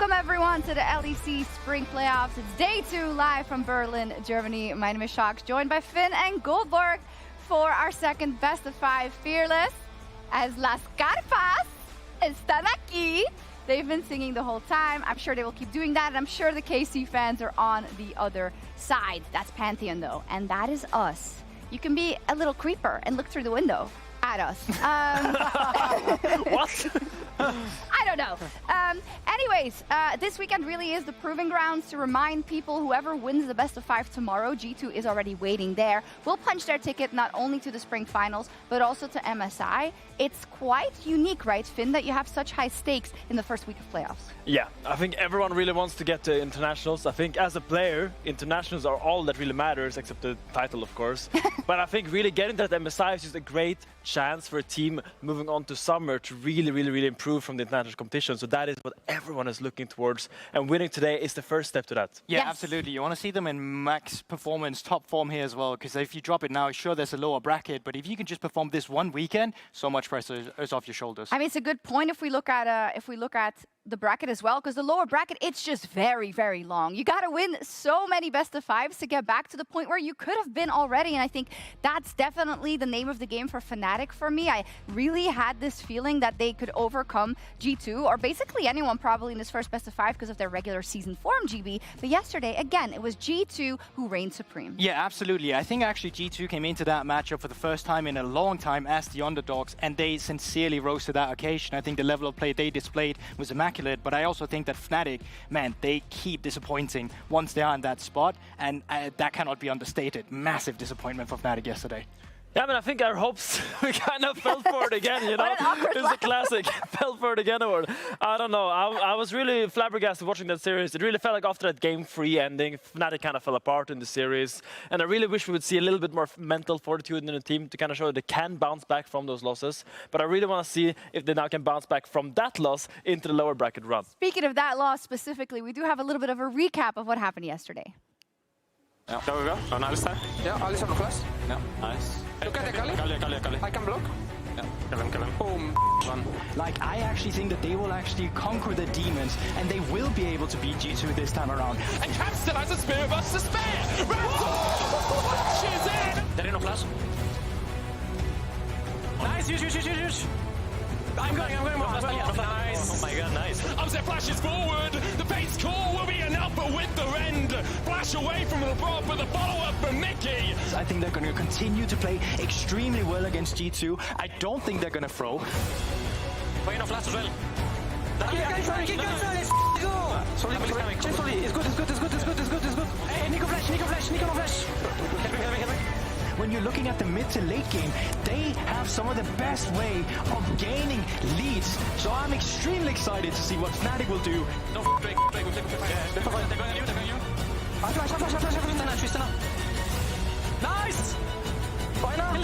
Welcome everyone to the LEC Spring Playoffs. It's day 2 live from Berlin, Germany. My name is Shox, joined by Finn and Goldborg for our second best of 5 Fearless. As Las Carpas están aquí. They've been singing the whole time. I'm sure they will keep doing that, and I'm sure the KC fans are on the other side. That's Pantheon though, and that is us. You can be a little creeper and look through the window at us. What? I don't know. Anyways, this weekend really is the proving grounds to remind people whoever wins the best of 5 tomorrow, G2 is already waiting there, will punch their ticket not only to the spring finals, but also to MSI. It's quite unique, right, Finn, that you have such high stakes in the first week of playoffs? Yeah, I think everyone really wants to get to internationals. I think as a player, internationals are all that really matters, except the title, of course. But I think really getting that MSI is just a great chance for a team moving on to summer to really improve from the international competition. So that is what everyone is looking towards. And winning today is the first step to that. Yeah, yes. Absolutely. You want to see them in max performance, top form here as well. Because if you drop it now, sure, there's a lower bracket. But if you can just perform this one weekend, so much pressure is off your shoulders. I mean, it's a good point if we look at the bracket as well, because the lower bracket, it's just very long. You got to win so many best of 5s to get back to the point where you could have been already, and I think that's definitely the name of the game for Fnatic for me. I really had this feeling that they could overcome G2, or basically anyone probably in this first best of 5 because of their regular season form, GB. But yesterday, again, it was G2 who reigned supreme. Yeah, absolutely. I think actually G2 came into that matchup for the first time in a long time as the underdogs, and they sincerely rose to that occasion. I think the level of play they displayed was immaculate. But I also think that Fnatic, man, they keep disappointing once they are in that spot, and that cannot be understated. Massive disappointment for Fnatic yesterday. Yeah, I mean, I think our hopes we kind of fell for it again, you know? It's a classic fell for it again award. I don't know. I was really flabbergasted watching that series. It really felt like after that game 3 ending, Fnatic kind of fell apart in the series. And I really wish we would see a little bit more mental fortitude in the team to kind of show that they can bounce back from those losses. But I really want to see if they now can bounce back from that loss into the lower bracket run. Speaking of that loss specifically, we do have a little bit of a recap of what happened yesterday. Ja, there we go. Oh, nice there. Yeah, Alice on the flash. Yeah, nice. Look at the Kali. Kali. I can block. Yeah, kill him. Boom. Run. Like, I actually think that they will actually conquer the demons, and they will be able to beat G2 this time around. And Cap still has a spear versus spear! Flashes in! There is no flash. Nice, use. I'm going. Nice. Oh my god, nice. Upset flashes forward. The base core will be enough, but with the end. Flash away from the bot, but the follow-up from Mickey. I think they're going to continue to play extremely well against G2. I don't think they're going to throw. Wait, no flash as well. Sorry. It's good. Hey, Nico Flash. When you're looking at the mid to late game, they have some of the best way of gaining leads. So I'm extremely excited to see what Fnatic will do. No, Drake. They're going on you. Twistarna. Nice! Bottom.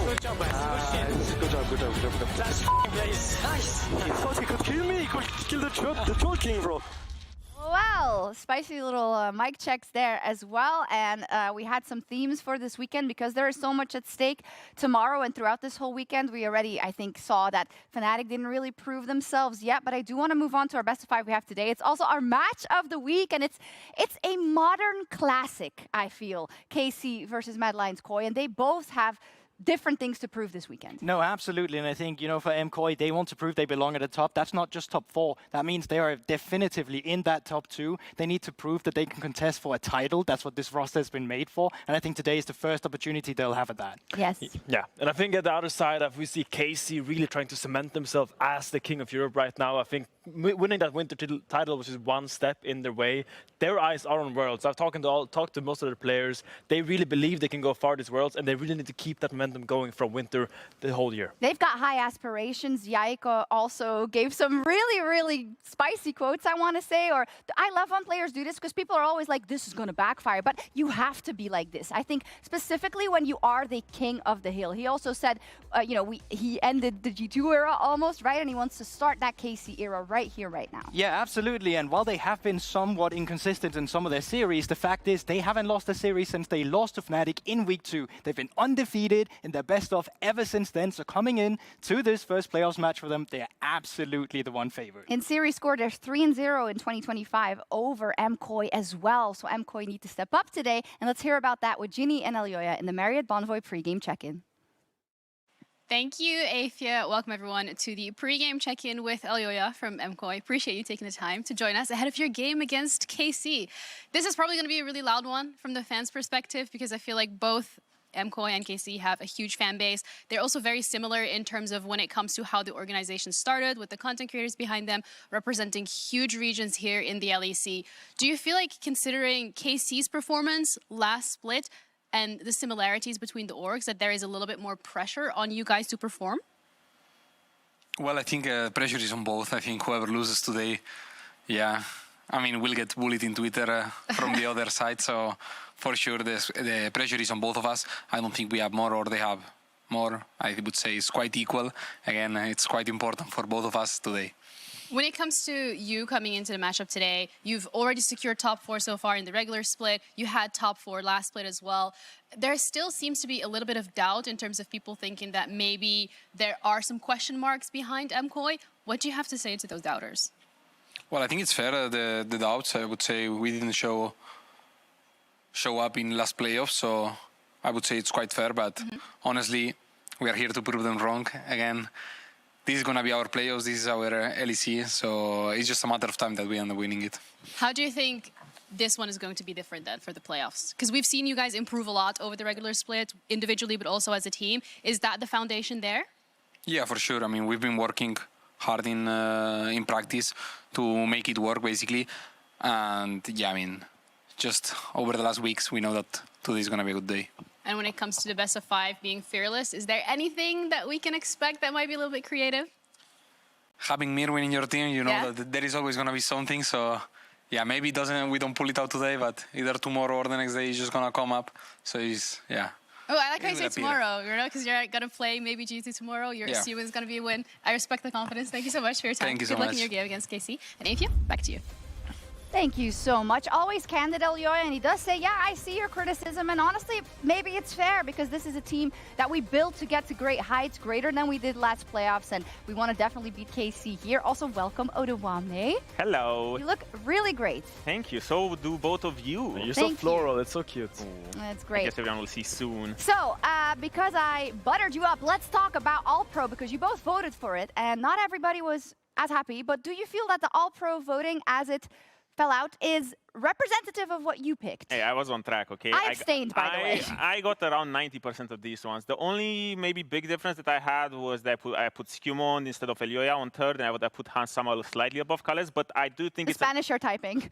Good job, guys. Good job. That's place. Nice. He thought he could kill me. He could kill the Troll King, bro. Well, spicy little mic checks there as well. And we had some themes for this weekend because there is so much at stake tomorrow and throughout this whole weekend. We already, I think, saw that Fnatic didn't really prove themselves yet. But I do want to move on to our best of 5 we have today. It's also our match of the week. And it's a modern classic, I feel. KC versus Mad Lions Koi. And they both have different things to prove this weekend. No, absolutely. And I think, you know, for MKOI, they want to prove they belong at the top. That's not just top 4. That means they are definitively in that top 2. They need to prove that they can contest for a title. That's what this roster has been made for. And I think today is the first opportunity they'll have at that. Yes. Yeah, and I think at the other side, we see KC really trying to cement themselves as the king of Europe right now. I think winning that winter title, which is one step in their way, their eyes are on Worlds. I've talked to most of the players. They really believe they can go far this Worlds, and they really need to keep that momentum going from winter the whole year. They've got high aspirations. Yaiko also gave some really spicy quotes, I want to say. Or I love when players do this because people are always like, this is going to backfire. But you have to be like this. I think specifically when you are the king of the hill. He also said, he ended the G2 era almost, right? And he wants to start that KC era right right here, right now. Yeah, absolutely. And while they have been somewhat inconsistent in some of their series, the fact is they haven't lost a series since they lost to Fnatic in Week 2. They've been undefeated in their best of ever since then. So coming in to this first playoffs match for them, they're absolutely the one favorite. In series score, they're 3-0 in 2025 over MKOI as well. So MKOI need to step up today. And let's hear about that with Ginny and Elyoya in the Marriott Bonvoy pregame check-in. Thank you, Afia. Welcome, everyone, to the pre-game check-in with Elyoya from MKOI. Appreciate you taking the time to join us ahead of your game against KC. This is probably going to be a really loud one from the fans' perspective because I feel like both MKOI and KC have a huge fan base. They're also very similar in terms of when it comes to how the organization started, with the content creators behind them, representing huge regions here in the LEC. Do you feel like, considering KC's performance last split, and the similarities between the orgs, that there is a little bit more pressure on you guys to perform? Well, I think pressure is on both. I think whoever loses today, yeah, I mean, will get bullied in Twitter from the other side. So for sure, the pressure is on both of us. I don't think we have more or they have more. I would say it's quite equal. Again, it's quite important for both of us today. When it comes to you coming into the matchup today, you've already secured top 4 so far in the regular split. You had top 4 last split as well. There still seems to be a little bit of doubt in terms of people thinking that maybe there are some question marks behind MKOI. What do you have to say to those doubters? Well, I think it's fair, the doubts. I would say we didn't show up in last playoffs, so I would say it's quite fair. But honestly, we are here to prove them wrong again. This is going to be our playoffs, this is our LEC, so it's just a matter of time that we end up winning it. How do you think this one is going to be different then for the playoffs? Because we've seen you guys improve a lot over the regular split, individually but also as a team. Is that the foundation there? Yeah, for sure. I mean, we've been working hard in practice to make it work, basically. And yeah, I mean, just over the last weeks, we know that today is going to be a good day. And when it comes to the best of 5 being fearless, is there anything that we can expect that might be a little bit creative? Having Mirwin in your team, you know that there is always going to be something. So yeah, maybe we don't pull it out today, but either tomorrow or the next day it's just going to come up. So it's, yeah. Oh, I like how you say tomorrow, you know, because you're going to play maybe G2 tomorrow. You're assuming it's going to be a win. I respect the confidence. Thank you so much for your time. Thank you so much. Good luck in your game against KC. And Afia, back to you. Thank you so much. Always candid, Elyoya, and he does say, yeah, I see your criticism, and honestly, maybe it's fair because this is a team that we built to get to great heights, greater than we did last playoffs, and we want to definitely beat KC here. Also, welcome Odewame. Hello. You look really great. Thank you. So do both of you. You're so floral. It's so cute. That's great. I guess everyone will see soon. So, because I buttered you up, let's talk about All-Pro because you both voted for it, and not everybody was as happy, but do you feel that the All-Pro voting as it fell out is representative of what you picked? Hey, I was on track, okay? I abstained, by the way. I got around 90% of these ones. The only maybe big difference that I had was that I put Skimon instead of Elyoya on third, and I would have put Hans Samuel slightly above Kales, but I do think it's Spanish you're typing.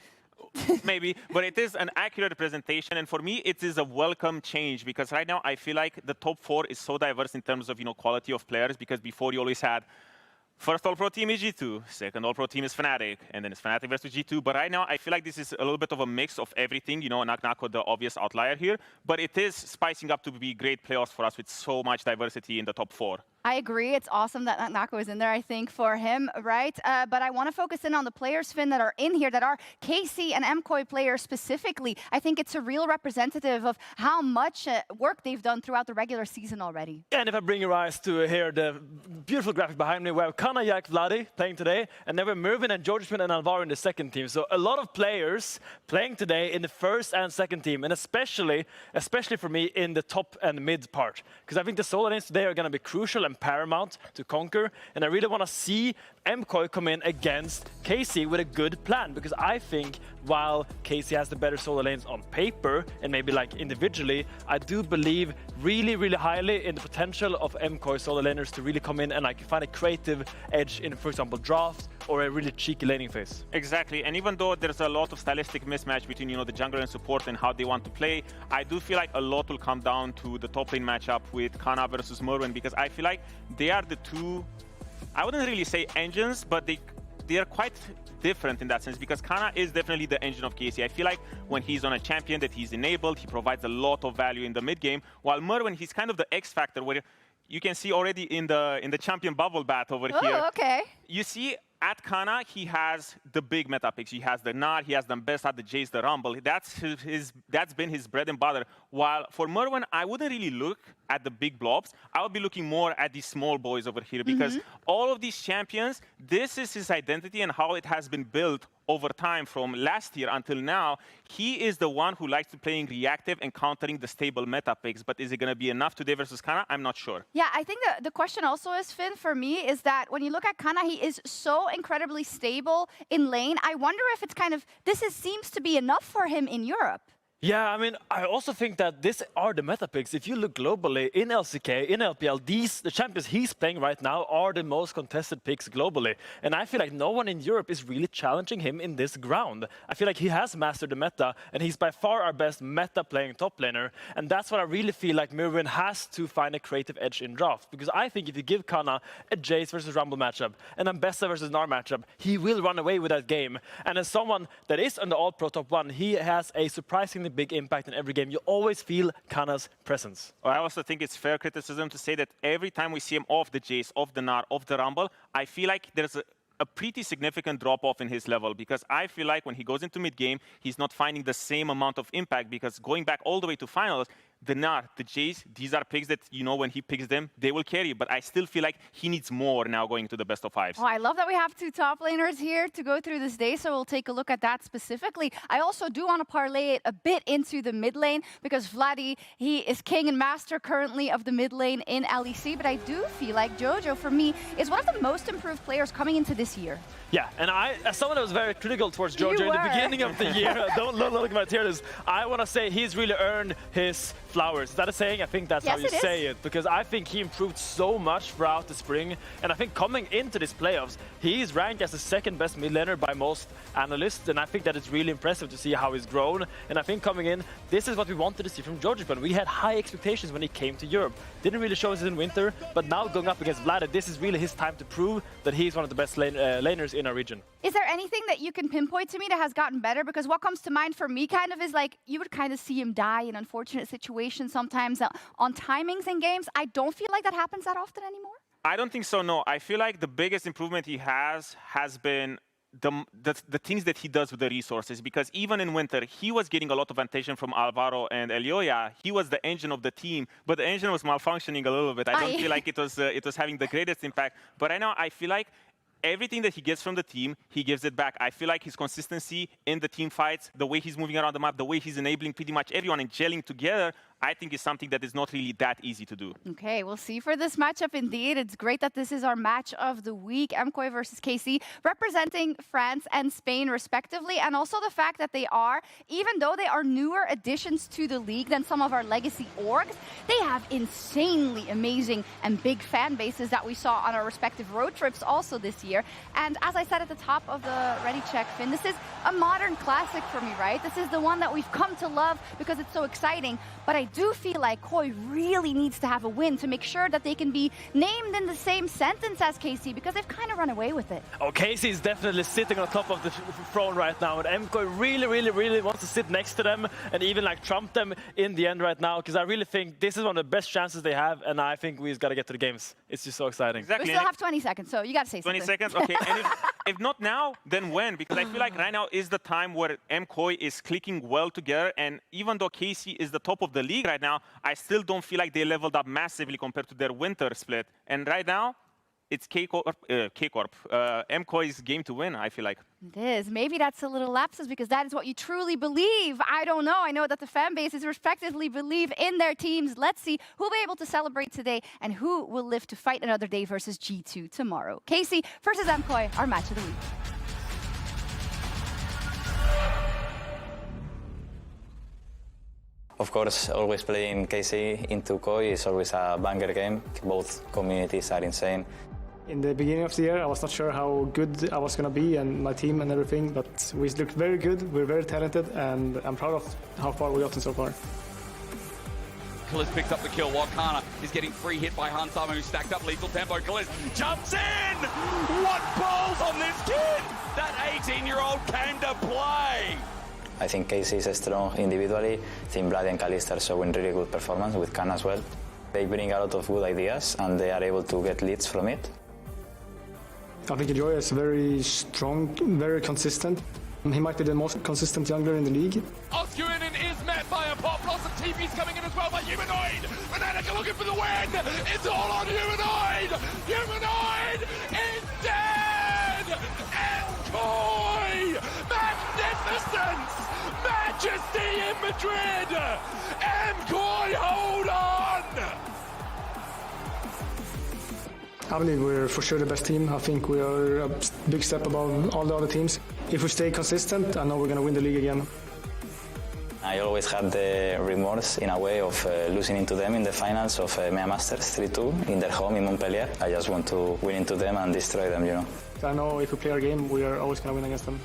Maybe, but it is an accurate representation, and for me, it is a welcome change because right now I feel like the top 4 is so diverse in terms of quality of players. Because before you always had first All-Pro team is G2, second All-Pro team is Fnatic, and then it's Fnatic versus G2. But right now, I feel like this is a little bit of a mix of everything. Naknako, the obvious outlier here, but it is spicing up to be great playoffs for us with so much diversity in the top 4. I agree. It's awesome that Nako is in there, I think, for him, right? But I want to focus in on the players, Finn, that are in here, that are KC and MKOI players specifically. I think it's a real representative of how much work they've done throughout the regular season already. And if I bring your eyes to here, the beautiful graphic behind me, we have Kana, Yak, Vladi playing today, and then we have Mervin and Georgespin and Alvaro in the second team. So a lot of players playing today in the first and second team, and especially for me in the top and mid part. Because I think the solo lanes today are going to be crucial and paramount to conquer, and I really want to see MKOI come in against KC with a good plan, because I think while KC has the better solo lanes on paper and maybe like individually, I do believe really, really highly in the potential of MKOI solo laners to really come in and like find a creative edge in, for example, draft or a really cheeky laning phase. Exactly, and even though there's a lot of stylistic mismatch between the jungler and support and how they want to play, I do feel like a lot will come down to the top lane matchup with Kana versus Merwin, because I feel like they are the two, I wouldn't really say engines, but they are quite different in that sense, because Kana is definitely the engine of KC. I feel like when he's on a champion that he's enabled, he provides a lot of value in the mid game, while Merwin, he's kind of the X factor where you can see already in the champion bubble bat over here. Oh, okay. You see, at Kana, he has the big meta picks. He has the Gnar, he has the Besta, the Jace, the Rumble. That's been his bread and butter. While for Merwin, I wouldn't really look at the big blobs. I would be looking more at these small boys over here because all of these champions, this is his identity and how it has been built over time from last year until now. He is the one who likes to playing reactive and countering the stable meta picks. But is it going to be enough today versus Kana? I'm not sure. Yeah, I think the question also is, Finn, for me, is that when you look at Kana, he is so incredibly stable in lane. I wonder if it's kind of, seems to be enough for him in Europe. Yeah, I mean, I also think that these are the meta picks. If you look globally, in LCK, in LPL, the champions he's playing right now are the most contested picks globally. And I feel like no one in Europe is really challenging him in this ground. I feel like he has mastered the meta, and he's by far our best meta-playing top laner. And that's what I really feel like Merwin has to find a creative edge in draft. Because I think if you give Kana a Jace versus Rumble matchup, and a Besta versus Gnar matchup, he will run away with that game. And as someone that is on the All-Pro top 1, he has a surprisingly big impact in every game. You always feel Kana's presence. I also think it's fair criticism to say that every time we see him off the Jace, off the Gnar, off the Rumble, I feel like there's a pretty significant drop-off in his level because I feel like when he goes into mid-game, he's not finding the same amount of impact because going back all the way to finals, the Gnar, the Jace, these are picks that, you know, when he picks them, they will carry. But I still feel like he needs more now going to the best of 5s. Oh, I love that we have two top laners here to go through this day, so we'll take a look at that specifically. I also do want to parlay it a bit into the mid lane because Vladdy, he is king and master currently of the mid lane in LEC, but I do feel like Jojo, for me, is one of the most improved players coming into this year. Yeah, and I, as someone that was very critical towards Jojo in the beginning of the year, don't look at my tier list, I want to say he's really earned his flowers. Is that a saying? I think that's how you say it. Because I think he improved so much throughout the spring. And I think coming into these playoffs, he's ranked as the second best mid laner by most analysts. And I think that it's really impressive to see how he's grown. And I think coming in, this is what we wanted to see from Jojo. But we had high expectations when he came to Europe. Didn't really show us in winter. But now going up against Vlad, this is really his time to prove that he's one of the best laners in our region. Is there anything that you can pinpoint to me that has gotten better? Because what comes to mind for me kind of is like, you would kind of see him die in unfortunate situations sometimes on timings in games. I don't feel like that happens that often anymore. I don't think so, no. I feel like the biggest improvement he has been the things that he does with the resources, because even in winter, he was getting a lot of attention from Alvaro and Elioya. He was the engine of the team, but the engine was malfunctioning a little bit. I don't feel like it was having the greatest impact. But right now, I feel like everything that he gets from the team, he gives it back. I feel like his consistency in the team fights, the way he's moving around the map, the way he's enabling pretty much everyone and gelling together, I think is something that is not really that easy to do. Okay, we'll see for this matchup indeed. It's great that this is our match of the week. MKOI versus KC, representing France and Spain respectively. And also the fact that they are, even though they are newer additions to the league than some of our legacy orgs, they have insanely amazing and big fan bases that we saw on our respective road trips also this year. And as I said at the top of the Ready Check, Finn, this is a modern classic for me, right? This is the one that we've come to love because it's so exciting. But I do feel like KOI really needs to have a win to make sure that they can be named in the same sentence as KC, because they've kind of run away with it. Oh, KC is definitely sitting on top of the throne right now, and MKOI really wants to sit next to them and even like trump them in the end right now, because I really think this is one of the best chances they have, and I think we just got to get to the games. It's just so exciting. Exactly. We still have 20 seconds, so you got to say 20 something. 20 seconds? Okay. And if not now, then when? Because I feel like right now is the time where MKOI is clicking well together, and even though KC is the top of the league right now, I still don't feel like they leveled up massively compared to their winter split. And right now, it's K-Corp, MKOI's game to win, I feel like. It is. Maybe that's a little lapsus because that is what you truly believe. I don't know. I know that the fan bases respectively believe in their teams. Let's see who will be able to celebrate today and who will live to fight another day versus G2 tomorrow. KC versus MKOI, our match of the week. Of course, always playing KC into KOI is always a banger game. Both communities are insane. In the beginning of the year, I was not sure how good I was going to be and my team and everything, but we looked very good, we're very talented, and I'm proud of how far we've gotten so far. Kaliz picks up the kill while Kana is getting free hit by Huntama, who stacked up lethal tempo. Kaliz jumps in! What balls on this kid? That 18-year-old came to play! I think KC is strong individually. I think Vlad and Kaliz are showing really good performance with Kana as well. They bring a lot of good ideas and they are able to get leads from it. I think Joya is very strong, very consistent. He might be the most consistent jungler in the league. Oscurin is met by a pop. Lots of TP's coming in as well by Humanoid. Fnatic are looking for the win. It's all on Humanoid. Humanoid is dead. MKOI. Magnificence. Majesty in Madrid. MKOI, hold on. I believe we're for sure the best team. I think we are a big step above all the other teams. If we stay consistent, I know we're going to win the league again. I always had the remorse in a way of losing into them in the finals of MEA Masters 3-2 in their home in Montpellier. I just want to win into them and destroy them, you know. I know if we play our game, we are always going to win against them.